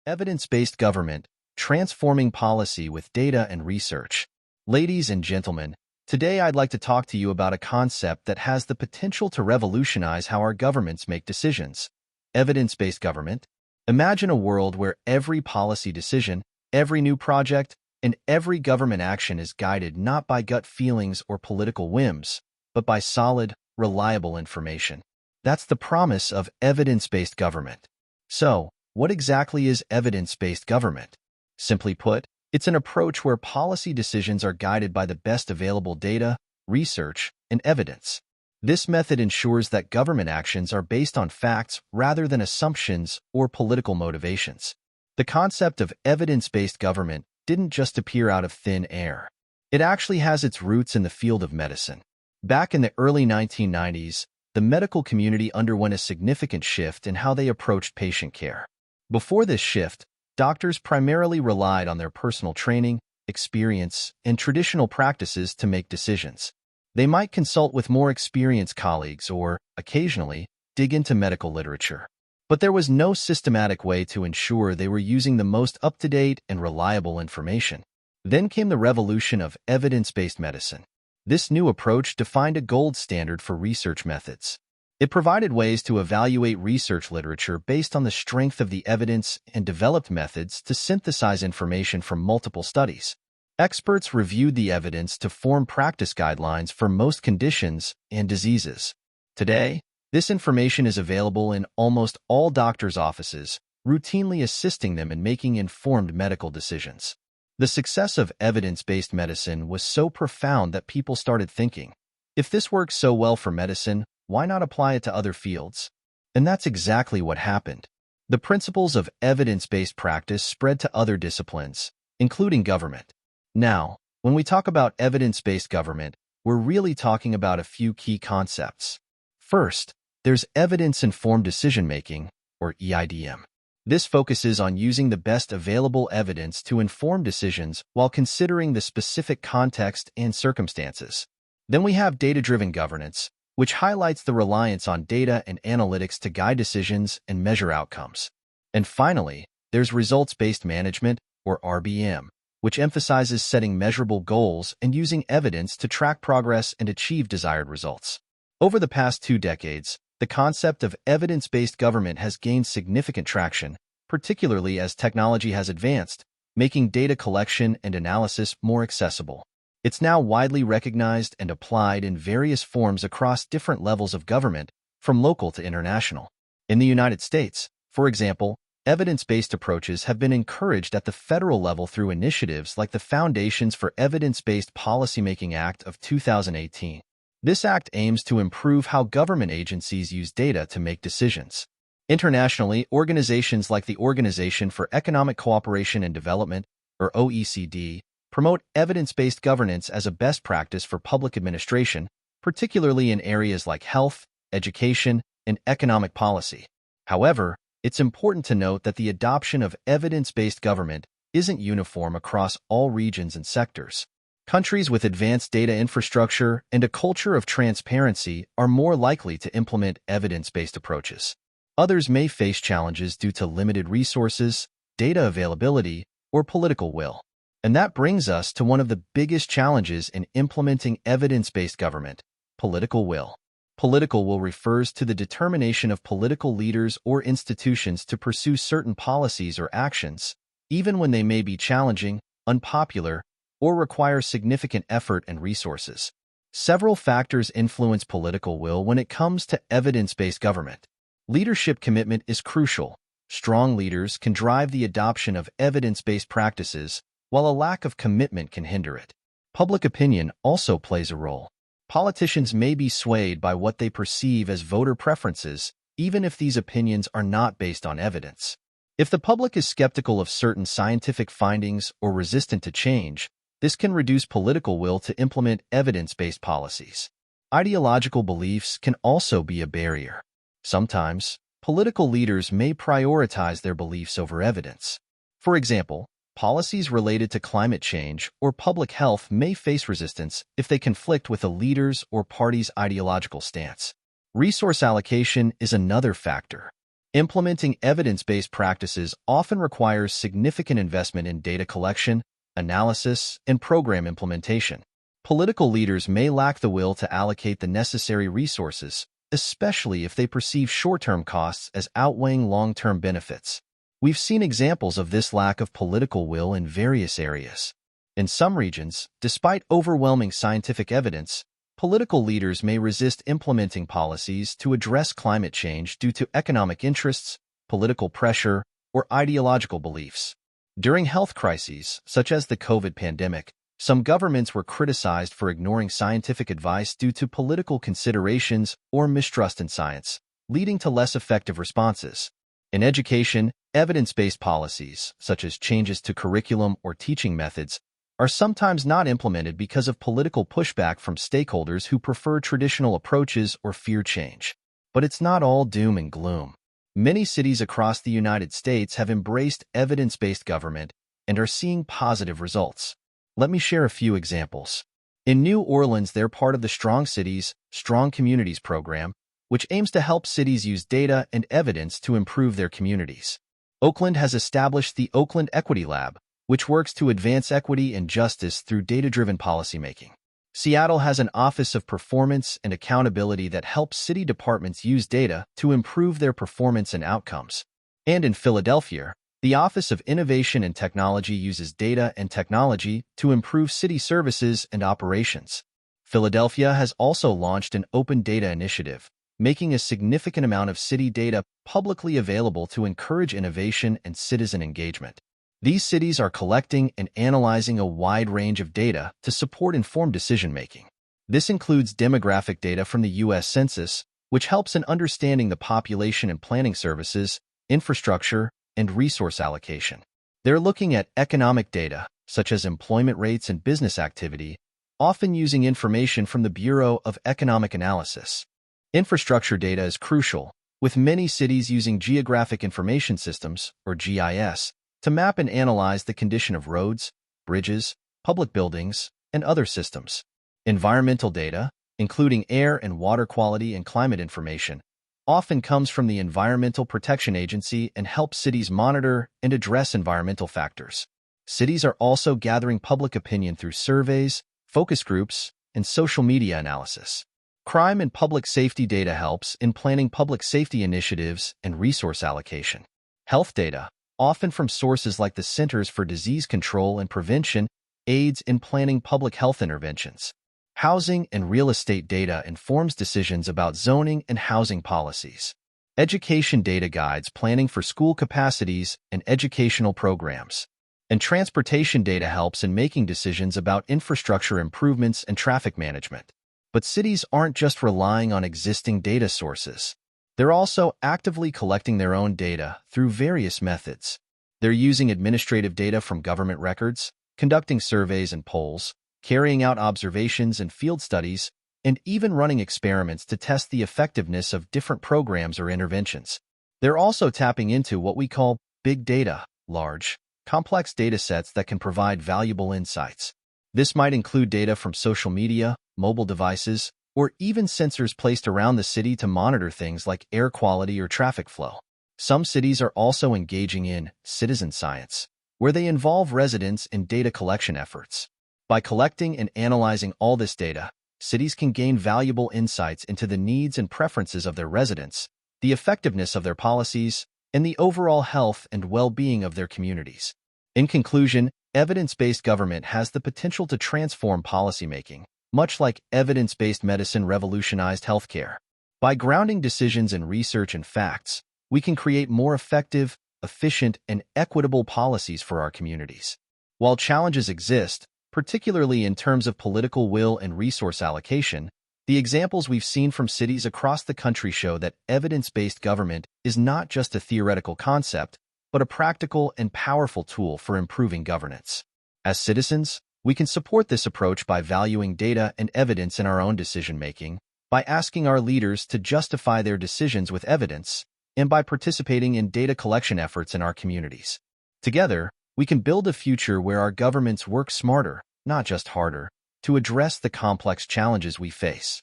Evidence-based government, transforming policy with data and research. Ladies and gentlemen, today I'd like to talk to you about a concept that has the potential to revolutionize how our governments make decisions. Evidence-based government. Imagine a world where every policy decision, every new project, and every government action is guided not by gut feelings or political whims, but by solid, reliable information. That's the promise of evidence-based government. So, what exactly is evidence-based government? Simply put, it's an approach where policy decisions are guided by the best available data, research, and evidence. This method ensures that government actions are based on facts rather than assumptions or political motivations. The concept of evidence-based government didn't just appear out of thin air. It actually has its roots in the field of medicine. Back in the early 1990s, the medical community underwent a significant shift in how they approached patient care. Before this shift, doctors primarily relied on their personal training, experience, and traditional practices to make decisions. They might consult with more experienced colleagues or, occasionally, dig into medical literature. But there was no systematic way to ensure they were using the most up-to-date and reliable information. Then came the revolution of evidence-based medicine. This new approach defined a gold standard for research methods. It provided ways to evaluate research literature based on the strength of the evidence and developed methods to synthesize information from multiple studies. Experts reviewed the evidence to form practice guidelines for most conditions and diseases. Today, this information is available in almost all doctors' offices, routinely assisting them in making informed medical decisions. The success of evidence-based medicine was so profound that people started thinking, if this works so well for medicine, why not apply it to other fields? And that's exactly what happened. The principles of evidence-based practice spread to other disciplines, including government. Now, when we talk about evidence-based government, we're really talking about a few key concepts. First, there's evidence-informed decision-making, or EIDM. This focuses on using the best available evidence to inform decisions while considering the specific context and circumstances. Then we have data-driven governance, which highlights the reliance on data and analytics to guide decisions and measure outcomes. And finally, there's results-based management, or RBM, which emphasizes setting measurable goals and using evidence to track progress and achieve desired results. Over the past 2 decades, the concept of evidence-based government has gained significant traction, particularly as technology has advanced, making data collection and analysis more accessible. It's now widely recognized and applied in various forms across different levels of government, from local to international. In the United States, for example, evidence-based approaches have been encouraged at the federal level through initiatives like the Foundations for Evidence-Based Policymaking Act of 2018. This act aims to improve how government agencies use data to make decisions. Internationally, organizations like the Organization for Economic Cooperation and Development, or OECD, promote evidence-based governance as a best practice for public administration, particularly in areas like health, education, and economic policy. However, it's important to note that the adoption of evidence-based government isn't uniform across all regions and sectors. Countries with advanced data infrastructure and a culture of transparency are more likely to implement evidence-based approaches. Others may face challenges due to limited resources, data availability, or political will. And that brings us to one of the biggest challenges in implementing evidence-based government: political will. Political will refers to the determination of political leaders or institutions to pursue certain policies or actions, even when they may be challenging, unpopular, or require significant effort and resources. Several factors influence political will when it comes to evidence-based government. Leadership commitment is crucial. Strong leaders can drive the adoption of evidence-based practices, while a lack of commitment can hinder it. Public opinion also plays a role. Politicians may be swayed by what they perceive as voter preferences, even if these opinions are not based on evidence. If the public is skeptical of certain scientific findings or resistant to change, this can reduce political will to implement evidence-based policies. Ideological beliefs can also be a barrier. Sometimes, political leaders may prioritize their beliefs over evidence. For example, policies related to climate change or public health may face resistance if they conflict with a leader's or party's ideological stance. Resource allocation is another factor. Implementing evidence-based practices often requires significant investment in data collection, analysis, and program implementation. Political leaders may lack the will to allocate the necessary resources, especially if they perceive short-term costs as outweighing long-term benefits. We've seen examples of this lack of political will in various areas. In some regions, despite overwhelming scientific evidence, political leaders may resist implementing policies to address climate change due to economic interests, political pressure, or ideological beliefs. During health crises, such as the COVID pandemic, some governments were criticized for ignoring scientific advice due to political considerations or mistrust in science, leading to less effective responses. In education, evidence-based policies, such as changes to curriculum or teaching methods, are sometimes not implemented because of political pushback from stakeholders who prefer traditional approaches or fear change. But it's not all doom and gloom. Many cities across the United States have embraced evidence-based government and are seeing positive results. Let me share a few examples. In New Orleans, they're part of the Strong Cities, Strong Communities program, which aims to help cities use data and evidence to improve their communities. Oakland has established the Oakland Equity Lab, which works to advance equity and justice through data-driven policymaking. Seattle has an Office of Performance and Accountability that helps city departments use data to improve their performance and outcomes. And in Philadelphia, the Office of Innovation and Technology uses data and technology to improve city services and operations. Philadelphia has also launched an open data initiative, making a significant amount of city data publicly available to encourage innovation and citizen engagement. These cities are collecting and analyzing a wide range of data to support informed decision-making. This includes demographic data from the U.S. Census, which helps in understanding the population and planning services, infrastructure, and resource allocation. They're looking at economic data, such as employment rates and business activity, often using information from the Bureau of Economic Analysis. Infrastructure data is crucial, with many cities using Geographic Information Systems, or GIS, to map and analyze the condition of roads, bridges, public buildings, and other systems. Environmental data, including air and water quality and climate information, often comes from the Environmental Protection Agency and helps cities monitor and address environmental factors. Cities are also gathering public opinion through surveys, focus groups, and social media analysis. Crime and public safety data helps in planning public safety initiatives and resource allocation. Health data, often from sources like the Centers for Disease Control and Prevention, aids in planning public health interventions. Housing and real estate data informs decisions about zoning and housing policies. Education data guides planning for school capacities and educational programs. And transportation data helps in making decisions about infrastructure improvements and traffic management. But cities aren't just relying on existing data sources. They're also actively collecting their own data through various methods. They're using administrative data from government records, conducting surveys and polls, carrying out observations and field studies, and even running experiments to test the effectiveness of different programs or interventions. They're also tapping into what we call big data, large, complex data sets that can provide valuable insights. This might include data from social media, mobile devices, or even sensors placed around the city to monitor things like air quality or traffic flow. Some cities are also engaging in citizen science, where they involve residents in data collection efforts. By collecting and analyzing all this data, cities can gain valuable insights into the needs and preferences of their residents, the effectiveness of their policies, and the overall health and well-being of their communities. In conclusion, evidence-based government has the potential to transform policymaking, much like evidence-based medicine revolutionized healthcare. By grounding decisions in research and facts, we can create more effective, efficient, and equitable policies for our communities. While challenges exist, particularly in terms of political will and resource allocation, the examples we've seen from cities across the country show that evidence-based government is not just a theoretical concept, but a practical and powerful tool for improving governance. As citizens, we can support this approach by valuing data and evidence in our own decision-making, by asking our leaders to justify their decisions with evidence, and by participating in data collection efforts in our communities. Together, we can build a future where our governments work smarter, not just harder, to address the complex challenges we face.